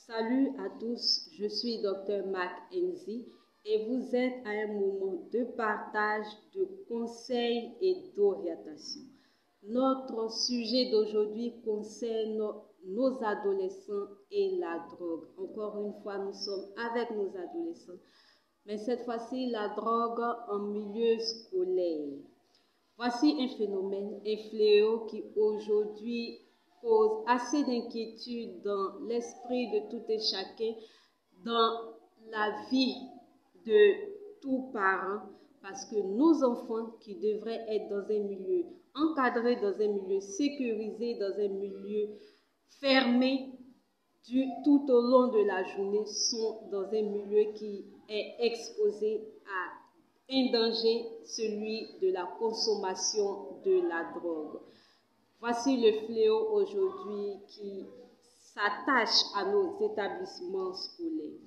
Salut à tous, je suis Dr Mackenzie et vous êtes à un moment de partage, de conseils et d'orientation. Notre sujet d'aujourd'hui concerne nos adolescents et la drogue. Encore une fois, nous sommes avec nos adolescents, mais cette fois-ci, la drogue en milieu scolaire. Voici un phénomène, un fléau qui aujourd'hui cause assez d'inquiétude dans l'esprit de tout et chacun, dans la vie de tous parents, parce que nos enfants qui devraient être dans un milieu encadré, dans un milieu sécurisé, dans un milieu fermé, tout au long de la journée, sont dans un milieu qui est exposé à un danger, celui de la consommation de la drogue. Voici le fléau aujourd'hui qui s'attache à nos établissements scolaires.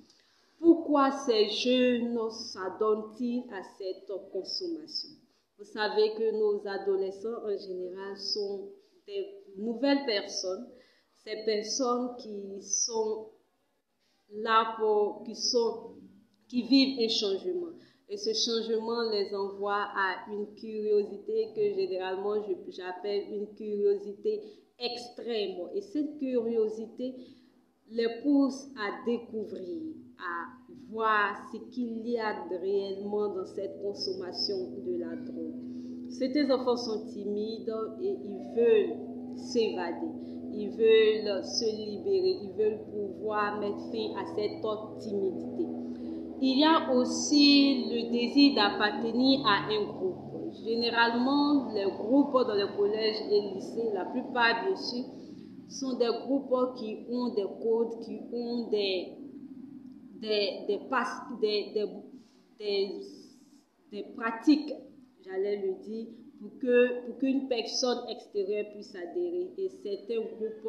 Pourquoi ces jeunes s'adonnent-ils à cette consommation? Vous savez que nos adolescents en général sont des nouvelles personnes, ces personnes qui sont là qui vivent un changement. Et ce changement les envoie à une curiosité que généralement j'appelle une curiosité extrême. Et cette curiosité les pousse à découvrir, à voir ce qu'il y a réellement dans cette consommation de la drogue. Ces enfants sont timides et ils veulent s'évader. Ils veulent se libérer, ils veulent pouvoir mettre fin à cette timidité. Il y a aussi le désir d'appartenir à un groupe. Généralement, les groupes dans les collèges et lycées, la plupart bien sûr, sont des groupes qui ont des codes, qui ont des pratiques, j'allais le dire, pour qu'une personne extérieure puisse adhérer. Et certains groupes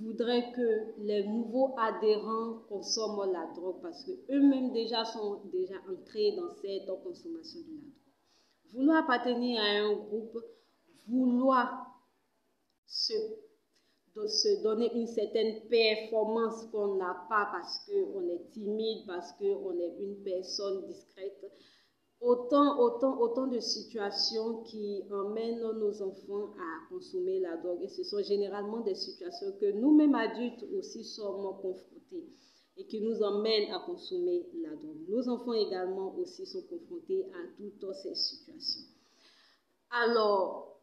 voudraient que les nouveaux adhérents consomment la drogue parce qu'eux-mêmes sont déjà entrés dans cette consommation de la drogue. Vouloir appartenir à un groupe, vouloir se donner une certaine performance qu'on n'a pas parce qu'on est timide, parce qu'on est une personne discrète. Autant de situations qui emmènent nos enfants à consommer la drogue. Et ce sont généralement des situations que nous-mêmes adultes aussi sommes confrontés et qui nous emmènent à consommer la drogue. Nos enfants également aussi sont confrontés à toutes ces situations. Alors,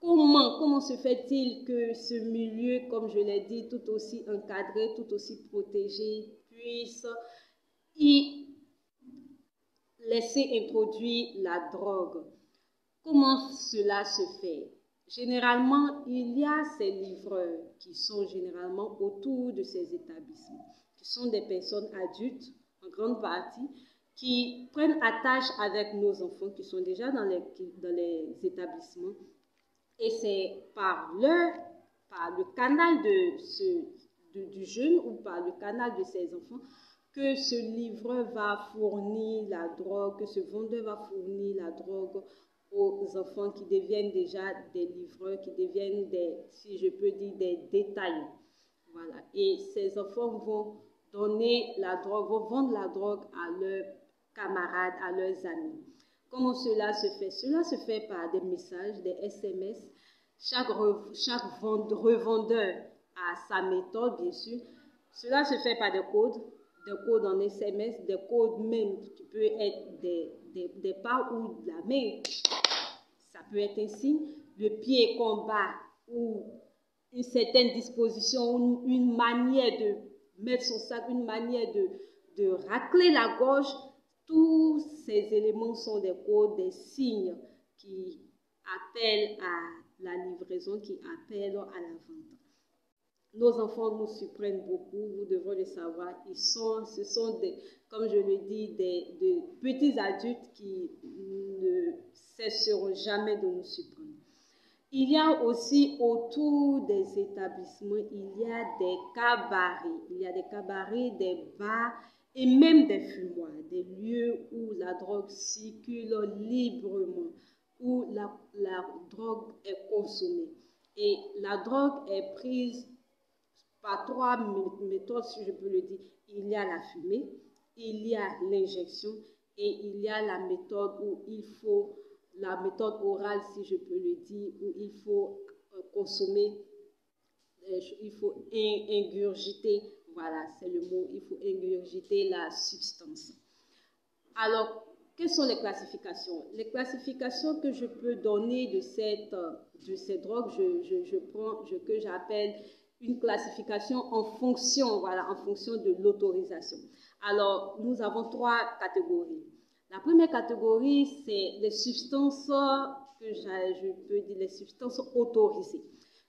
comment se fait-il que ce milieu, comme je l'ai dit, tout aussi encadré, tout aussi protégé, puisse y laisser introduire la drogue? Comment cela se fait? Généralement, il y a ces livreurs qui sont généralement autour de ces établissements, qui sont des personnes adultes, en grande partie, qui prennent attache avec nos enfants qui sont déjà dans les établissements. Et c'est par le canal du jeune ou par le canal de ses enfants que ce livreur va fournir la drogue, que ce vendeur va fournir la drogue aux enfants qui deviennent déjà des livreurs, qui deviennent si je peux dire, des détaillants. Voilà. Et ces enfants vont donner la drogue, vont vendre la drogue à leurs camarades, à leurs amis. Comment cela se fait? Cela se fait par des messages, des SMS. Chaque revendeur a sa méthode, bien sûr. Cela se fait par des codes en SMS, des codes même qui peuvent être des pas ou de la main. Ça peut être un signe. Le pied combat ou une certaine disposition, ou une manière de mettre son sac, une manière de racler la gorge. Tous ces éléments sont des codes, des signes qui appellent à la livraison, qui appellent à la vente. Nos enfants nous surprennent beaucoup, vous devrez le savoir. Ce sont comme je le dis, des petits adultes qui ne cesseront jamais de nous surprendre. Il y a aussi autour des établissements, il y a des cabarets. Il y a des cabarets, des bars et même des fumoirs, des lieux où la drogue circule librement, où la drogue est consommée. Et la drogue est prise par trois méthodes, si je peux le dire. Il y a la fumée, il y a l'injection et il y a la méthode où la méthode orale, si je peux le dire, où il faut consommer, il faut ingurgiter, voilà, c'est le mot, il faut ingurgiter la substance. Alors, quelles sont les classifications? Les classifications que je peux donner de ces drogues, je prends ce que j'appelle une classification en fonction, voilà, en fonction de l'autorisation. Alors, nous avons trois catégories. La première catégorie, c'est les substances que je peux dire les substances autorisées.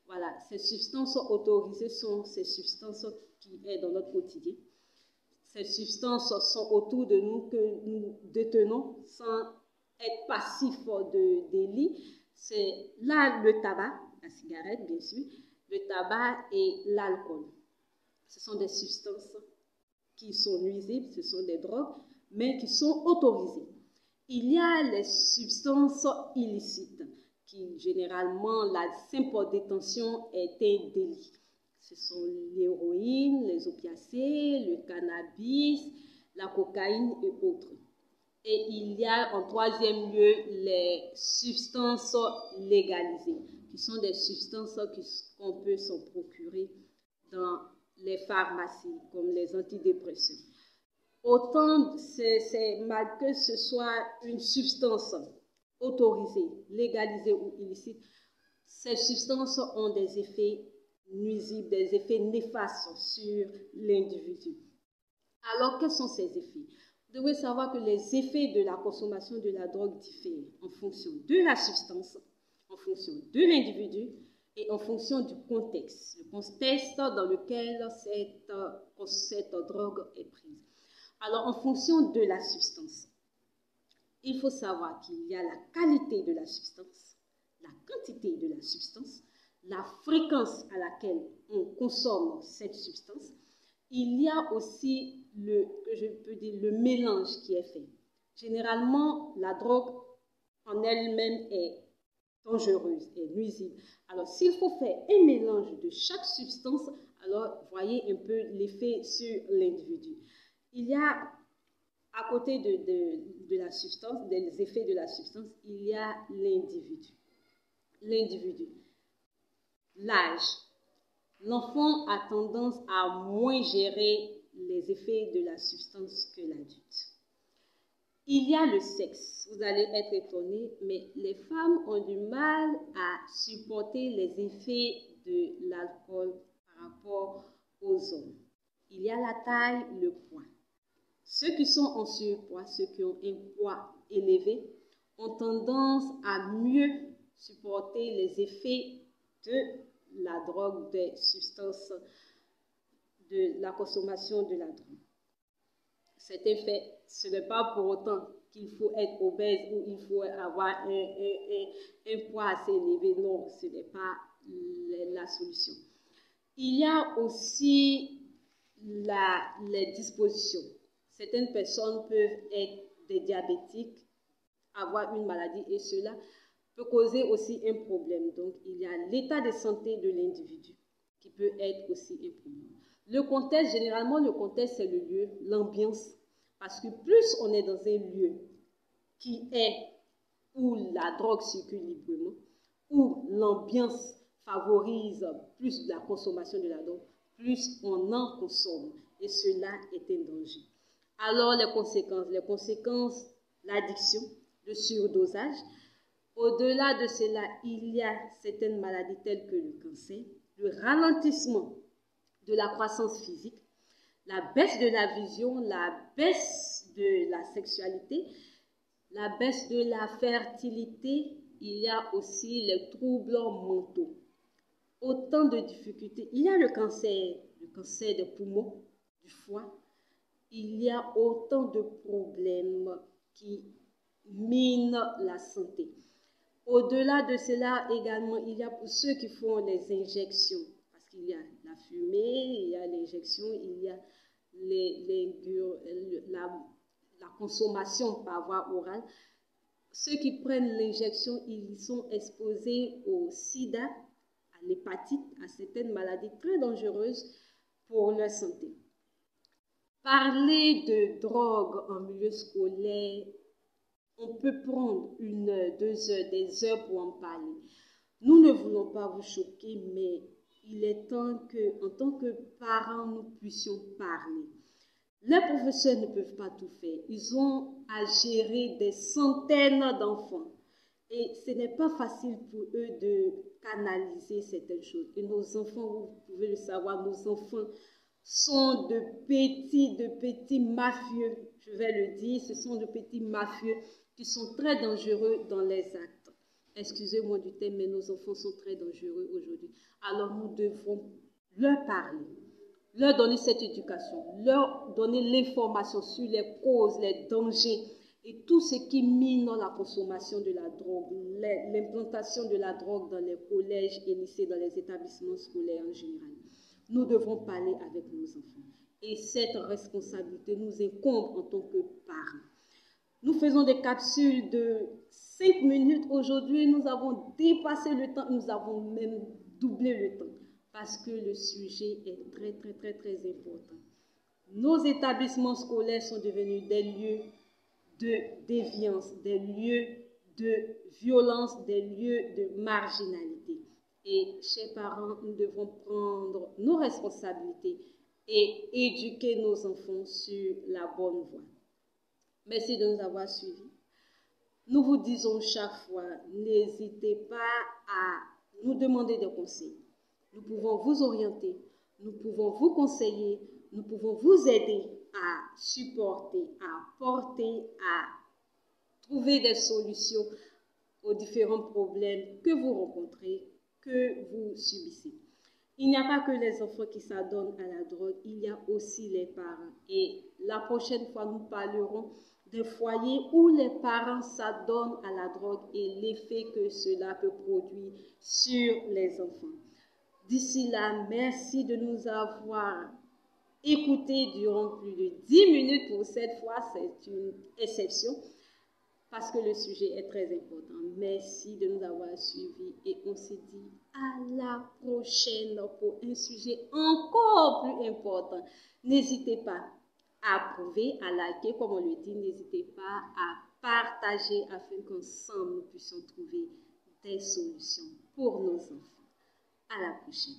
Voilà, ces substances autorisées sont ces substances qui sont dans notre quotidien. Ces substances sont autour de nous que nous détenons sans être passifs de délit. C'est là le tabac, la cigarette bien sûr, le tabac et l'alcool. Ce sont des substances qui sont nuisibles, ce sont des drogues, mais qui sont autorisées. Il y a les substances illicites, qui généralement la simple détention est un délit. Ce sont l'héroïne, les opiacés, le cannabis, la cocaïne et autres. Et il y a en troisième lieu les substances légalisées, qui sont des substances qu'on peut s'en procurer dans les pharmacies, comme les antidépresseurs. Autant malgré que ce soit une substance autorisée, légalisée ou illicite, ces substances ont des effets nuisibles, des effets néfastes sur l'individu. Alors, quels sont ces effets? Vous devez savoir que les effets de la consommation de la drogue diffèrent en fonction de la substance, en fonction de l'individu et en fonction du contexte, le contexte dans lequel cette drogue est prise. Alors, en fonction de la substance, il faut savoir qu'il y a la qualité de la substance, la quantité de la substance, la fréquence à laquelle on consomme cette substance. Il y a aussi le mélange qui est fait. Généralement, la drogue en elle-même est dangereuse et nuisible. Alors, s'il faut faire un mélange de chaque substance, alors voyez un peu l'effet sur l'individu. Il y a, à côté de la substance, des effets de la substance, il y a l'individu. L'individu. L'âge. L'enfant a tendance à moins gérer les effets de la substance que l'adulte. Il y a le sexe. Vous allez être étonnés, mais les femmes ont du mal à supporter les effets de l'alcool par rapport aux hommes. Il y a la taille, le poids. Ceux qui sont en surpoids, ceux qui ont un poids élevé, ont tendance à mieux supporter les effets de la drogue, des substances, de la consommation de la drogue. C'est un fait. Ce n'est pas pour autant qu'il faut être obèse ou il faut avoir un poids assez élevé. Non, ce n'est pas la solution. Il y a aussi les dispositions. Certaines personnes peuvent être des diabétiques, avoir une maladie et cela peut causer aussi un problème. Donc, il y a l'état de santé de l'individu qui peut être aussi un problème. Le contexte, généralement, le contexte, c'est le lieu, l'ambiance. Parce que plus on est dans un lieu où la drogue circule librement, où l'ambiance favorise plus la consommation de la drogue, plus on en consomme. Et cela est un danger. Alors, les conséquences, l'addiction, le surdosage. Au-delà de cela, il y a certaines maladies telles que le cancer, le ralentissement de la croissance physique, la baisse de la vision, la baisse de la sexualité, la baisse de la fertilité. Il y a aussi les troubles mentaux. Autant de difficultés. Il y a le cancer des poumons, du foie. Il y a autant de problèmes qui minent la santé. Au-delà de cela, également, il y a pour ceux qui font les injections, parce qu'il y a la fumée, il y a l'injection, il y a la consommation par voie orale. Ceux qui prennent l'injection, ils sont exposés au sida, à l'hépatite, à certaines maladies très dangereuses pour leur santé. Parler de drogue en milieu scolaire, on peut prendre 1 heure, 2 heures, des heures pour en parler. Nous ne voulons pas vous choquer, mais il est temps que, en tant que parents, nous puissions parler. Les professeurs ne peuvent pas tout faire. Ils ont à gérer des centaines d'enfants. Et ce n'est pas facile pour eux de canaliser certaines choses. Et nos enfants, vous pouvez le savoir, nos enfants sont de petits mafieux. Je vais le dire, ce sont de petits mafieux qui sont très dangereux dans les actes. Excusez-moi du terme, mais nos enfants sont très dangereux aujourd'hui. Alors nous devons leur parler, leur donner cette éducation, leur donner l'information sur les causes, les dangers et tout ce qui mine dans la consommation de la drogue, l'implantation de la drogue dans les collèges et lycées, dans les établissements scolaires en général. Nous devons parler avec nos enfants et cette responsabilité nous incombe en tant que parents. Nous faisons des capsules de 5 minutes. Aujourd'hui, nous avons dépassé le temps, nous avons même doublé le temps parce que le sujet est très important. Nos établissements scolaires sont devenus des lieux de déviance, des lieux de violence, des lieux de marginalité. Et, chers parents, nous devons prendre nos responsabilités et éduquer nos enfants sur la bonne voie. Merci de nous avoir suivis. Nous vous disons chaque fois, n'hésitez pas à nous demander des conseils. Nous pouvons vous orienter, nous pouvons vous conseiller, nous pouvons vous aider à supporter, à porter, à trouver des solutions aux différents problèmes que vous rencontrez, que vous subissez. Il n'y a pas que les enfants qui s'adonnent à la drogue, il y a aussi les parents. Et la prochaine fois, nous parlerons des foyers où les parents s'adonnent à la drogue et l'effet que cela peut produire sur les enfants. D'ici là, merci de nous avoir écoutés durant plus de 10 minutes. Pour cette fois, c'est une exception parce que le sujet est très important. Merci de nous avoir suivis et on se dit à la prochaine pour un sujet encore plus important. N'hésitez pas à approuver, à liker, comme on le dit. N'hésitez pas à partager afin qu'ensemble nous puissions trouver des solutions pour nos enfants. À la prochaine.